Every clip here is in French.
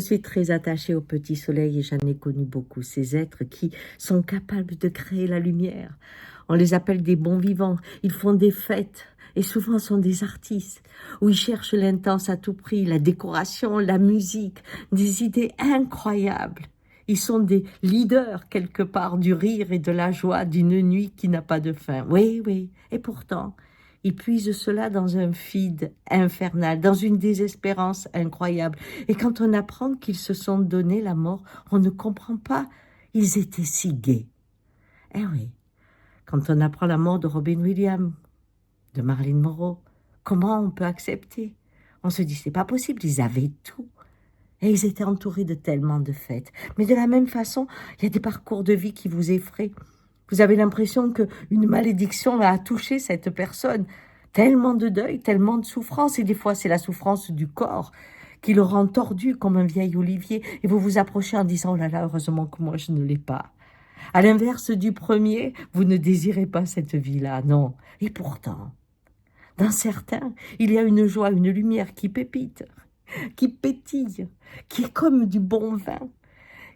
Je suis très attachée au petit soleil et j'en ai connu beaucoup, ces êtres qui sont capables de créer la lumière. On les appelle des bons vivants, ils font des fêtes et souvent sont des artistes où ils cherchent l'intense à tout prix, la décoration, la musique, des idées incroyables. Ils sont des leaders quelque part du rire et de la joie d'une nuit qui n'a pas de fin. Oui, oui, et pourtant, ils puisent cela dans un vide infernal, dans une désespérance incroyable. Et quand on apprend qu'ils se sont donné la mort, on ne comprend pas. Ils étaient si gais. Eh oui, quand on apprend la mort de Robin Williams, de Marilyn Monroe, comment on peut accepter? On se dit, c'est pas possible, ils avaient tout. Et ils étaient entourés de tellement de fêtes. Mais de la même façon, il y a des parcours de vie qui vous effraient. Vous avez l'impression qu'une malédiction a touché cette personne. Tellement de deuil, tellement de souffrance. Et des fois, c'est la souffrance du corps qui le rend tordu comme un vieil olivier. Et vous vous approchez en disant, oh là là, heureusement que moi, je ne l'ai pas. À l'inverse du premier, vous ne désirez pas cette vie-là, non. Et pourtant, dans certains, il y a une joie, une lumière qui pépite, qui pétille, qui est comme du bon vin,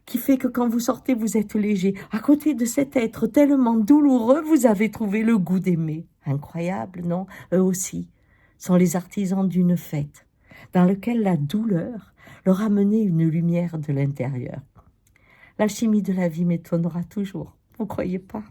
qui fait que quand vous sortez, vous êtes léger. À côté de cet être tellement douloureux, vous avez trouvé le goût d'aimer. Incroyable, non? Eux aussi sont les artisans d'une fête, dans laquelle la douleur leur a amené une lumière de l'intérieur. L'alchimie de la vie m'étonnera toujours, vous croyez pas?